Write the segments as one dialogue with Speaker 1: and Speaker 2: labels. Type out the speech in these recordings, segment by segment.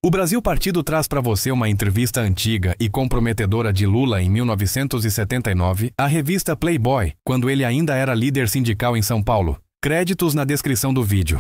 Speaker 1: O Brasil Partido traz para você uma entrevista antiga e comprometedora de Lula em 1979 à revista Playboy, quando ele ainda era líder sindical em São Paulo. Créditos na descrição do vídeo.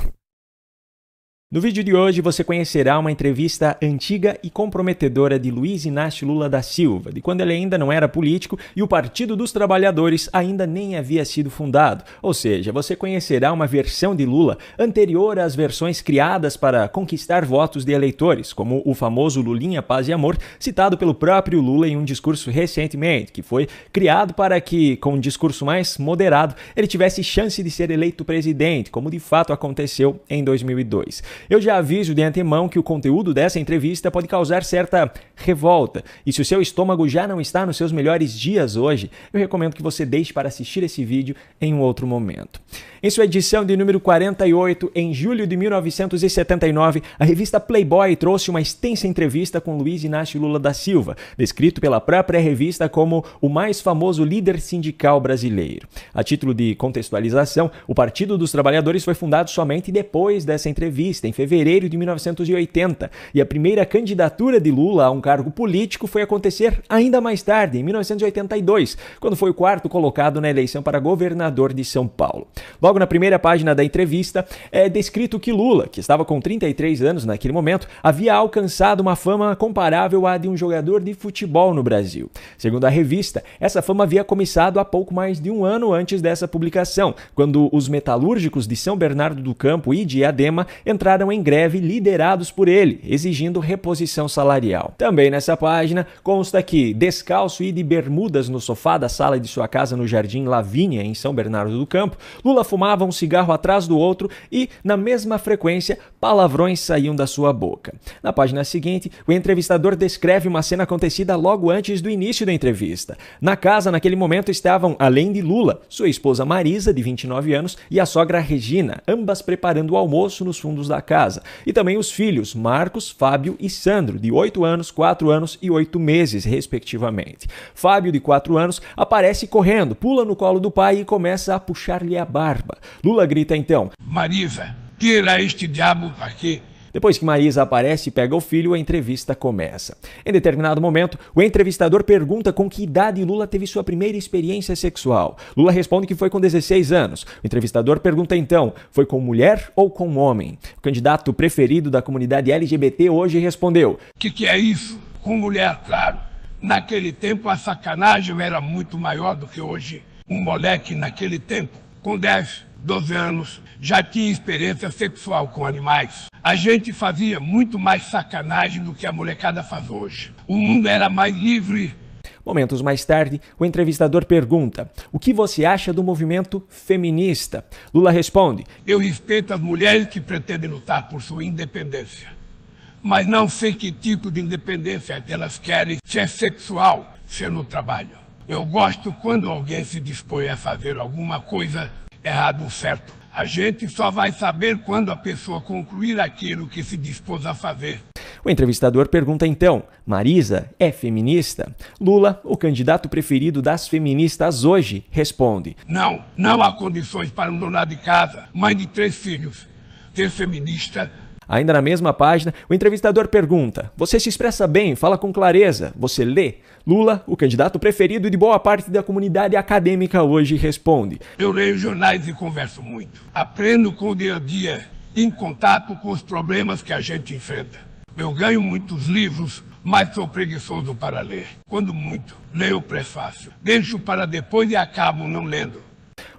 Speaker 2: No vídeo de hoje você conhecerá uma entrevista antiga e comprometedora de Luiz Inácio Lula da Silva, de quando ele ainda não era político e o Partido dos Trabalhadores ainda nem havia sido fundado. Ou seja, você conhecerá uma versão de Lula anterior às versões criadas para conquistar votos de eleitores, como o famoso Lulinha, Paz e Amor, citado pelo próprio Lula em um discurso recentemente, que foi criado para que, com um discurso mais moderado, ele tivesse chance de ser eleito presidente, como de fato aconteceu em 2002. Eu já aviso de antemão que o conteúdo dessa entrevista pode causar certa revolta, e se o seu estômago já não está nos seus melhores dias hoje, eu recomendo que você deixe para assistir esse vídeo em um outro momento. Em sua edição de número 48, em julho de 1979, a revista Playboy trouxe uma extensa entrevista com Luiz Inácio Lula da Silva, descrito pela própria revista como o mais famoso líder sindical brasileiro. A título de contextualização, o Partido dos Trabalhadores foi fundado somente depois dessa entrevista, em fevereiro de 1980, e a primeira candidatura de Lula a um cargo político foi acontecer ainda mais tarde, em 1982, quando foi o quarto colocado na eleição para governador de São Paulo. Logo na primeira página da entrevista, é descrito que Lula, que estava com 33 anos naquele momento, havia alcançado uma fama comparável à de um jogador de futebol no Brasil. Segundo a revista, essa fama havia começado há pouco mais de um ano antes dessa publicação, quando os metalúrgicos de São Bernardo do Campo e Diadema entraram em greve liderados por ele, exigindo reposição salarial. Também nessa página consta que, descalço e de bermudas no sofá da sala de sua casa no Jardim Lavínia, em São Bernardo do Campo, Lula fumava um cigarro atrás do outro e, na mesma frequência, palavrões saíam da sua boca. Na página seguinte, o entrevistador descreve uma cena acontecida logo antes do início da entrevista. Na casa, naquele momento, estavam, além de Lula, sua esposa Marisa, de 29 anos, e a sogra Regina, ambas preparando o almoço nos fundos da casa. E também os filhos Marcos, Fábio e Sandro, de 8 anos, 4 anos e 8 meses, respectivamente. Fábio, de 4 anos, aparece correndo, pula no colo do pai e começa a puxar-lhe a barba. Lula grita então:
Speaker 3: Marisa, tira este diabo aqui.
Speaker 2: Depois que Marisa aparece e pega o filho, a entrevista começa. Em determinado momento, o entrevistador pergunta com que idade Lula teve sua primeira experiência sexual. Lula responde que foi com 16 anos. O entrevistador pergunta então, foi com mulher ou com homem? O candidato preferido da comunidade LGBT hoje respondeu:
Speaker 3: O que é isso? Com mulher, claro. Naquele tempo a sacanagem era muito maior do que hoje. Um moleque naquele tempo, com 10, 12 anos, já tinha experiência sexual com animais. A gente fazia muito mais sacanagem do que a molecada faz hoje. O mundo era mais livre.
Speaker 2: Momentos mais tarde, o entrevistador pergunta: o que você acha do movimento feminista? Lula responde:
Speaker 3: eu respeito as mulheres que pretendem lutar por sua independência. Mas não sei que tipo de independência elas querem, se é sexual, se é no trabalho. Eu gosto quando alguém se dispõe a fazer alguma coisa errado ou certo. A gente só vai saber quando a pessoa concluir aquilo que se dispôs a fazer.
Speaker 2: O entrevistador pergunta então: Marisa é feminista? Lula, o candidato preferido das feministas hoje, responde:
Speaker 3: não há condições para um dono de casa, mãe de 3 filhos, ser feminista.
Speaker 2: Ainda na mesma página, o entrevistador pergunta: você se expressa bem, fala com clareza, você lê? Lula, o candidato preferido de boa parte da comunidade acadêmica hoje, responde:
Speaker 3: eu leio jornais e converso muito. Aprendo com o dia a dia, em contato com os problemas que a gente enfrenta. Eu ganho muitos livros, mas sou preguiçoso para ler. Quando muito, leio o prefácio. Deixo para depois e acabo não lendo.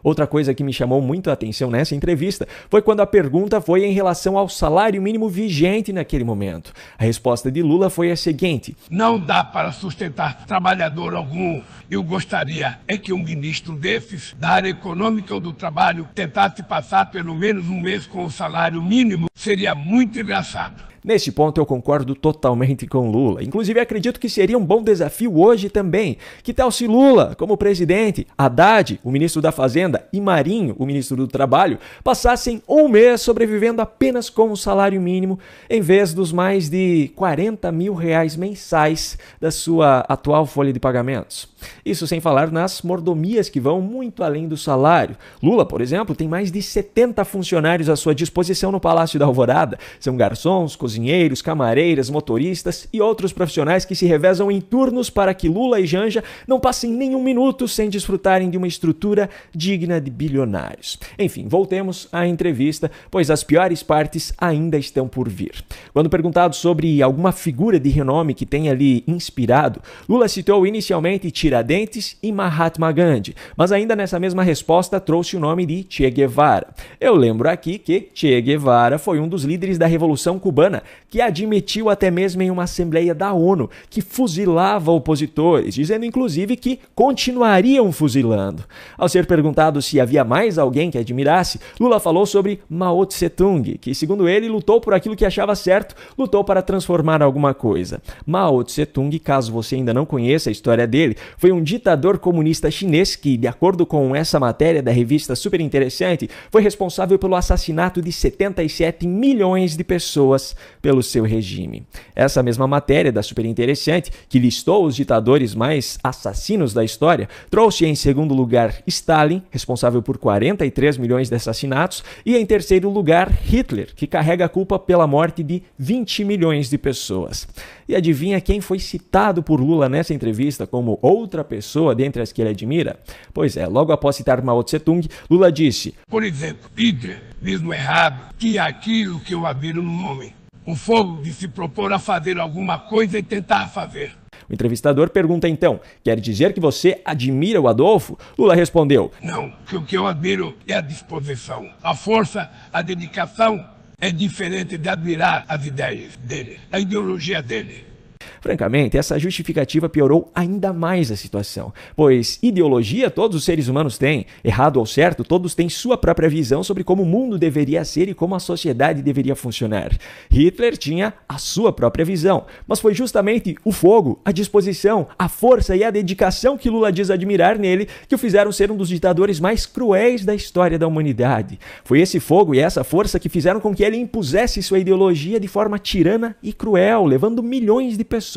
Speaker 2: Outra coisa que me chamou muito a atenção nessa entrevista foi quando a pergunta foi em relação ao salário mínimo vigente naquele momento. A resposta de Lula foi a seguinte:
Speaker 3: não dá para sustentar trabalhador algum. Eu gostaria que um ministro desses, da área econômica ou do trabalho, tentasse passar pelo menos um mês com o salário mínimo. Seria muito engraçado.
Speaker 2: Neste ponto eu concordo totalmente com Lula. Inclusive acredito que seria um bom desafio hoje também. Que tal se Lula, como presidente, Haddad, o ministro da Fazenda, e Marinho, o ministro do Trabalho, passassem um mês sobrevivendo apenas com o salário mínimo, em vez dos mais de R$40 mil mensais da sua atual folha de pagamentos? Isso sem falar nas mordomias que vão muito além do salário. Lula, por exemplo, tem mais de 70 funcionários à sua disposição no Palácio da Alvorada. São garçons, cozinheiros, cozinheiros, camareiras, motoristas e outros profissionais que se revezam em turnos para que Lula e Janja não passem nenhum minuto sem desfrutarem de uma estrutura digna de bilionários. Enfim, voltemos à entrevista, pois as piores partes ainda estão por vir. Quando perguntado sobre alguma figura de renome que tenha lhe inspirado, Lula citou inicialmente Tiradentes e Mahatma Gandhi, mas ainda nessa mesma resposta trouxe o nome de Che Guevara. Eu lembro aqui que Che Guevara foi um dos líderes da Revolução Cubana, que admitiu até mesmo em uma Assembleia da ONU que fuzilava opositores, dizendo inclusive que continuariam fuzilando. Ao ser perguntado se havia mais alguém que admirasse, Lula falou sobre Mao Tse-tung, que segundo ele lutou por aquilo que achava certo, lutou para transformar alguma coisa. Mao Tse-tung, caso você ainda não conheça a história dele, foi um ditador comunista chinês que, de acordo com essa matéria da revista Super Interessante, foi responsável pelo assassinato de 77 milhões de pessoas pelo seu regime. Essa mesma matéria da Super Interessante, que listou os ditadores mais assassinos da história, trouxe em segundo lugar Stalin, responsável por 43 milhões de assassinatos, e em terceiro lugar Hitler, que carrega a culpa pela morte de 20 milhões de pessoas. E adivinha quem foi citado por Lula nessa entrevista como outra pessoa dentre as que ele admira? Pois é, logo após citar Mao Tse-tung, Lula disse:
Speaker 3: por exemplo, Hitler diz no errado que é aquilo que eu admiro no homem, o fogo de se propor a fazer alguma coisa e tentar fazer.
Speaker 2: O entrevistador pergunta então: quer dizer que você admira o Adolfo? Lula respondeu:
Speaker 3: não, que o que eu admiro é a disposição, a força, a dedicação. É diferente de admirar as ideias dele, a ideologia dele.
Speaker 2: Francamente, essa justificativa piorou ainda mais a situação, pois ideologia todos os seres humanos têm, errado ou certo, todos têm sua própria visão sobre como o mundo deveria ser e como a sociedade deveria funcionar. Hitler tinha a sua própria visão, mas foi justamente o fogo, a disposição, a força e a dedicação que Lula diz admirar nele que o fizeram ser um dos ditadores mais cruéis da história da humanidade. Foi esse fogo e essa força que fizeram com que ele impusesse sua ideologia de forma tirana e cruel, levando milhões de pessoas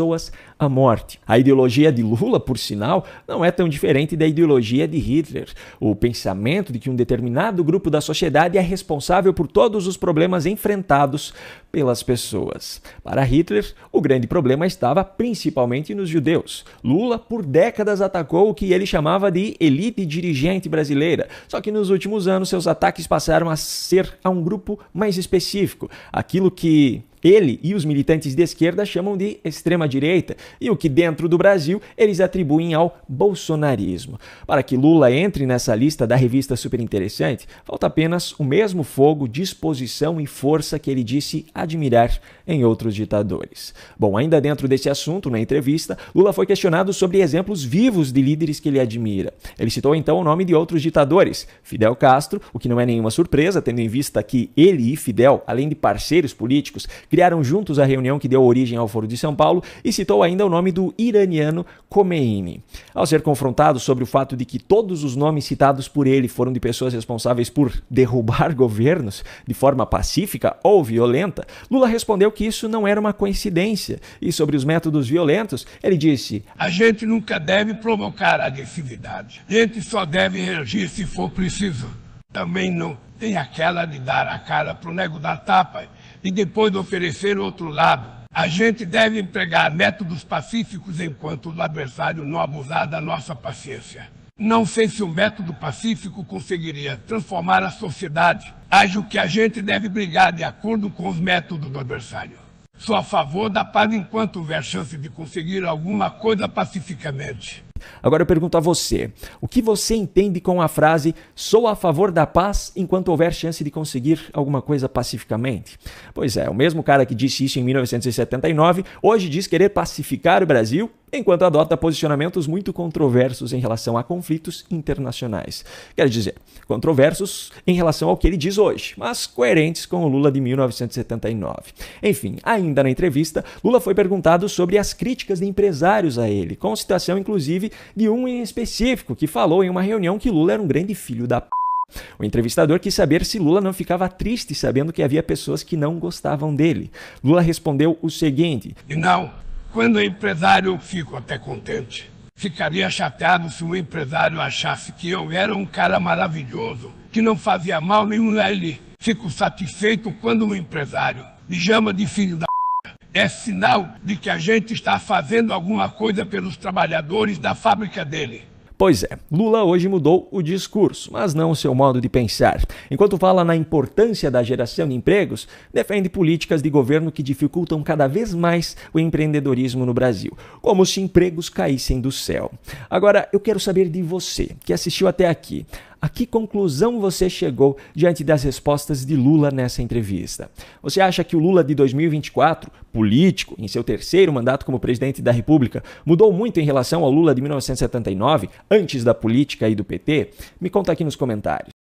Speaker 2: à morte. A ideologia de Lula, por sinal, não é tão diferente da ideologia de Hitler. O pensamento de que um determinado grupo da sociedade é responsável por todos os problemas enfrentados pelas pessoas. Para Hitler, o grande problema estava principalmente nos judeus. Lula, por décadas, atacou o que ele chamava de elite dirigente brasileira, só que nos últimos anos seus ataques passaram a ser a um grupo mais específico, aquilo que ele e os militantes de esquerda chamam de extrema-direita e o que dentro do Brasil eles atribuem ao bolsonarismo. Para que Lula entre nessa lista da revista Super Interessante, falta apenas o mesmo fogo, disposição e força que ele disse admirar em outros ditadores. Bom, ainda dentro desse assunto, na entrevista, Lula foi questionado sobre exemplos vivos de líderes que ele admira. Ele citou então o nome de outros ditadores, Fidel Castro, o que não é nenhuma surpresa, tendo em vista que ele e Fidel, além de parceiros políticos, criaram juntos a reunião que deu origem ao Foro de São Paulo, e citou ainda o nome do iraniano Khomeini. Ao ser confrontado sobre o fato de que todos os nomes citados por ele foram de pessoas responsáveis por derrubar governos de forma pacífica ou violenta, Lula respondeu que isso não era uma coincidência. E sobre os métodos violentos, ele disse:
Speaker 3: a gente nunca deve provocar agressividade. A gente só deve reagir se for preciso. Também não tem aquela de dar a cara pro nego da tapa e depois oferecer o outro lado. A gente deve empregar métodos pacíficos enquanto o adversário não abusar da nossa paciência. Não sei se o método pacífico conseguiria transformar a sociedade. Acho que a gente deve brigar de acordo com os métodos do adversário. Sou a favor da paz enquanto houver chance de conseguir alguma coisa pacificamente.
Speaker 2: Agora eu pergunto a você, o que você entende com a frase "sou a favor da paz enquanto houver chance de conseguir alguma coisa pacificamente"? Pois é, o mesmo cara que disse isso em 1979, hoje diz querer pacificar o Brasil, enquanto adota posicionamentos muito controversos em relação a conflitos internacionais. Quer dizer, controversos em relação ao que ele diz hoje, mas coerentes com o Lula de 1979. Enfim, ainda na entrevista, Lula foi perguntado sobre as críticas de empresários a ele, com citação inclusive de um em específico que falou em uma reunião que Lula era um grande filho da p***. O entrevistador quis saber se Lula não ficava triste sabendo que havia pessoas que não gostavam dele. Lula respondeu o seguinte:
Speaker 3: não, quando é empresário eu fico até contente. Ficaria chateado se o empresário achasse que eu era um cara maravilhoso, que não fazia mal nenhum a ele. Fico satisfeito quando o empresário me chama de filho da p***. é sinal de que a gente está fazendo alguma coisa pelos trabalhadores da fábrica dele.
Speaker 2: Pois é, Lula hoje mudou o discurso, mas não o seu modo de pensar. Enquanto fala na importância da geração de empregos, defende políticas de governo que dificultam cada vez mais o empreendedorismo no Brasil, como se empregos caíssem do céu. Agora, eu quero saber de você, que assistiu até aqui. A que conclusão você chegou diante das respostas de Lula nessa entrevista? Você acha que o Lula de 2024, político, em seu terceiro mandato como presidente da República, mudou muito em relação ao Lula de 1979, antes da política e do PT? Me conta aqui nos comentários.